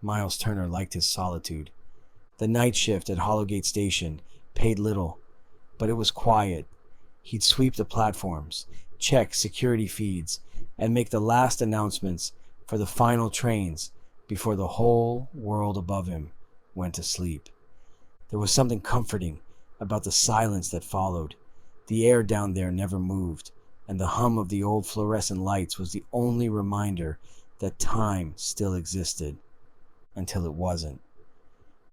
Miles Turner liked his solitude. The night shift at Hollogate Station paid little, but it was quiet. He'd sweep the platforms, check security feeds, and make the last announcements for the final trains before the whole world above him went to sleep. There was something comforting about the silence that followed. The air down there never moved, and the hum of the old fluorescent lights was the only reminder that time still existed, until it wasn't.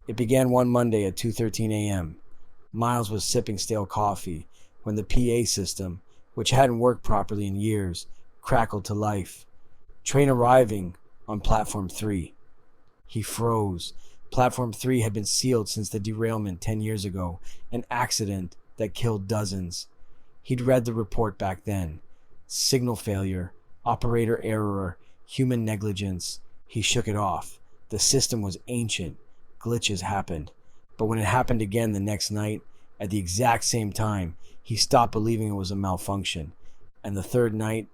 It began one Monday at 2:13 a.m. Miles was sipping stale coffee when the PA system, which hadn't worked properly in years, crackled to life. Train arriving on Platform 3. He froze. Platform 3 had been sealed since the derailment 10 years ago, an accident that killed dozens. He'd read the report back then. Signal failure, operator error, human negligence. He shook it off. The system was ancient. Glitches happened. But when it happened again the next night, at the exact same time, he stopped believing it was a malfunction. And the third night,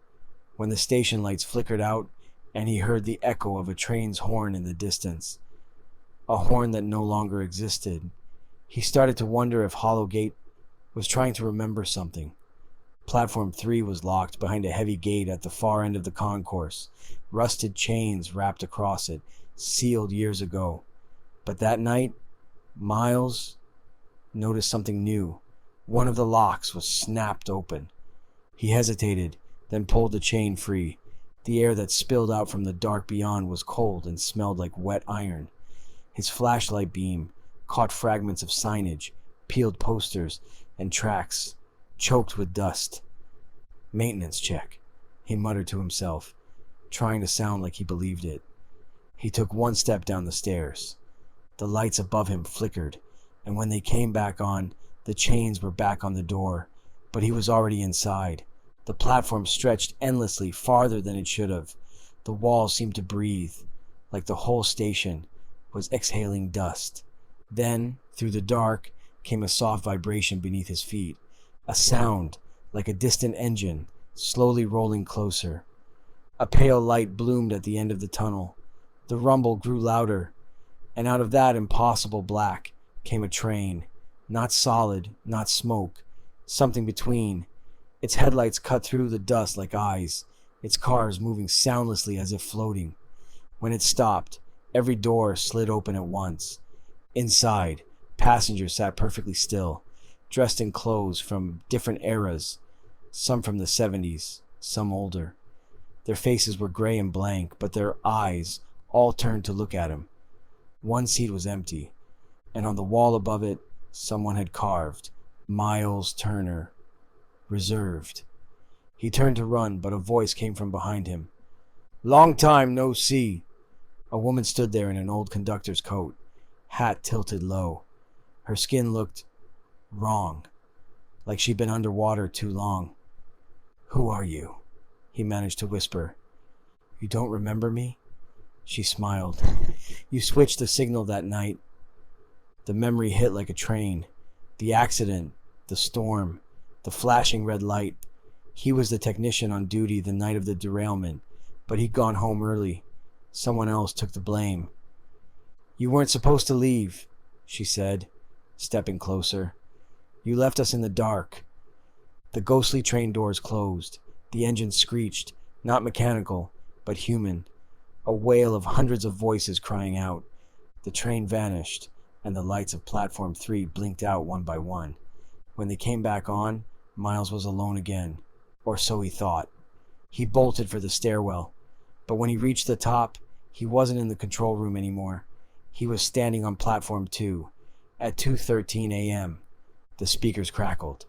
when the station lights flickered out, and he heard the echo of a train's horn in the distance, a horn that no longer existed, he started to wonder if Hollogate was trying to remember something. Platform 3 was locked behind a heavy gate at the far end of the concourse, rusted chains wrapped across it, sealed years ago. But that night, Miles noticed something new. One of the locks was snapped open. He hesitated, then pulled the chain free. The air that spilled out from the dark beyond was cold and smelled like wet iron. His flashlight beam caught fragments of signage, peeled posters, and tracks, choked with dust. Maintenance check, he muttered to himself, trying to sound like he believed it. He took one step down the stairs. The lights above him flickered, and when they came back on, the chains were back on the door, but he was already inside. The platform stretched endlessly, farther than it should have. The walls seemed to breathe, like the whole station was exhaling dust. Then, through the dark, came a soft vibration beneath his feet, a sound like a distant engine, slowly rolling closer. A pale light bloomed at the end of the tunnel. The rumble grew louder, and out of that impossible black came a train, not solid, not smoke, something between. Its headlights cut through the dust like eyes, its cars moving soundlessly as if floating. When it stopped, every door slid open at once. Inside, passengers sat perfectly still, dressed in clothes from different eras, some from the 70s, some older. Their faces were gray and blank, but their eyes all turned to look at him. One seat was empty, and on the wall above it, someone had carved, Miles Turner, reserved. He turned to run, but a voice came from behind him. "Long time no see." A woman stood there in an old conductor's coat, hat tilted low. Her skin looked wrong, like she'd been underwater too long. "Who are you?" he managed to whisper. "You don't remember me?" She smiled. "You switched the signal that night." The memory hit like a train. The accident, the storm, the flashing red light. He was the technician on duty the night of the derailment, but he'd gone home early. Someone else took the blame. "You weren't supposed to leave," she said, stepping closer. "You left us in the dark." The ghostly train doors closed. The engine screeched, not mechanical, but human. A wail of hundreds of voices crying out. The train vanished, and the lights of Platform 3 blinked out one by one. When they came back on, Miles was alone again, or so he thought. He bolted for the stairwell, but when he reached the top, he wasn't in the control room anymore. He was standing on Platform 2, at 2:13 a.m. The speakers crackled.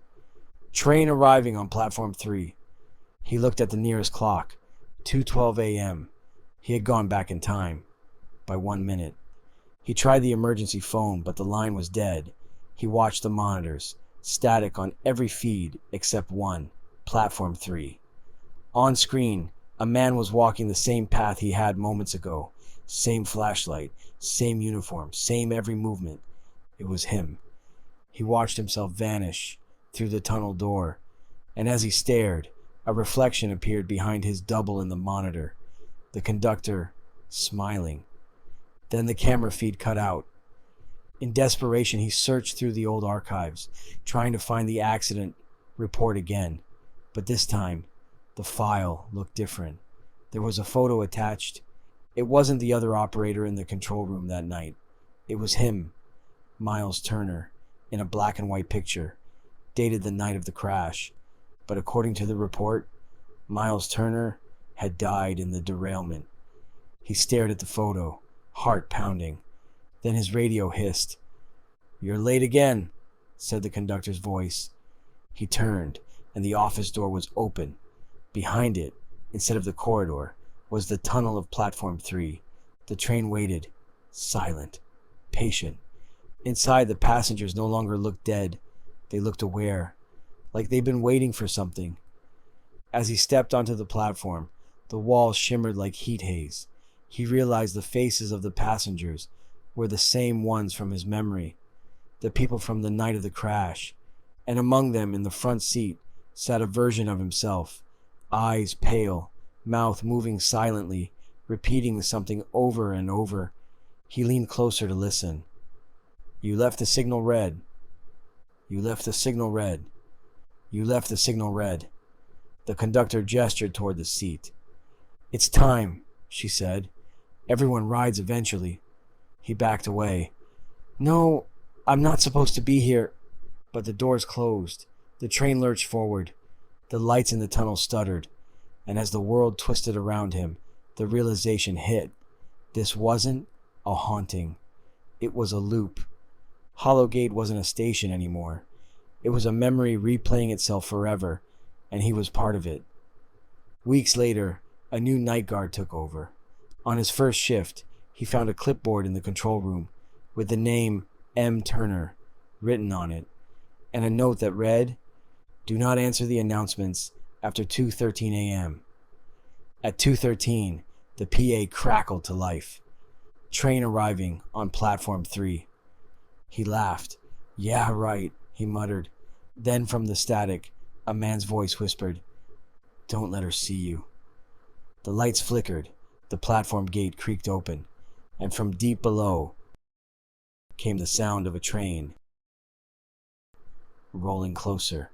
"Train arriving on Platform 3. He looked at the nearest clock, 2:12 a.m. He had gone back in time, by 1 minute. He tried the emergency phone, but the line was dead. He watched the monitors, static on every feed except one, Platform 3. On screen, a man was walking the same path he had moments ago. Same flashlight, same uniform, same every movement. It was him. He watched himself vanish through the tunnel door, and as he stared, a reflection appeared behind his double in the monitor. The conductor, smiling. Then the camera feed cut out. In desperation, he searched through the old archives, trying to find the accident report again. But this time, the file looked different. There was a photo attached. It wasn't the other operator in the control room that night. It was him, Miles Turner, in a black and white picture, dated the night of the crash. But according to the report, Miles Turner had died in the derailment. He stared at the photo, heart pounding. Then his radio hissed. "You're late again," said the conductor's voice. He turned, and the office door was open. Behind it, instead of the corridor, was the tunnel of Platform 3. The train waited, silent, patient. Inside, the passengers no longer looked dead. They looked aware, like they'd been waiting for something. As he stepped onto the platform, the walls shimmered like heat haze. He realized the faces of the passengers were the same ones from his memory, the people from the night of the crash. And among them, in the front seat, sat a version of himself, eyes pale, mouth moving silently, repeating something over and over. He leaned closer to listen. "You left the signal red. You left the signal red. You left the signal red." The conductor gestured toward the seat. "It's time," she said. "Everyone rides eventually." He backed away. "No, I'm not supposed to be here." But the doors closed. The train lurched forward. The lights in the tunnel stuttered. And as the world twisted around him, the realization hit. This wasn't a haunting. It was a loop. Hollogate wasn't a station anymore. It was a memory replaying itself forever, and he was part of it. Weeks later, a new night guard took over. On his first shift, he found a clipboard in the control room with the name M. Turner written on it, and a note that read, "Do not answer the announcements after 2:13 a.m. At 2:13, the PA crackled to life. "Train arriving on Platform 3. He laughed. "Yeah, right," he muttered. Then from the static, a man's voice whispered, "Don't let her see you." The lights flickered, the platform gate creaked open, and from deep below came the sound of a train rolling closer.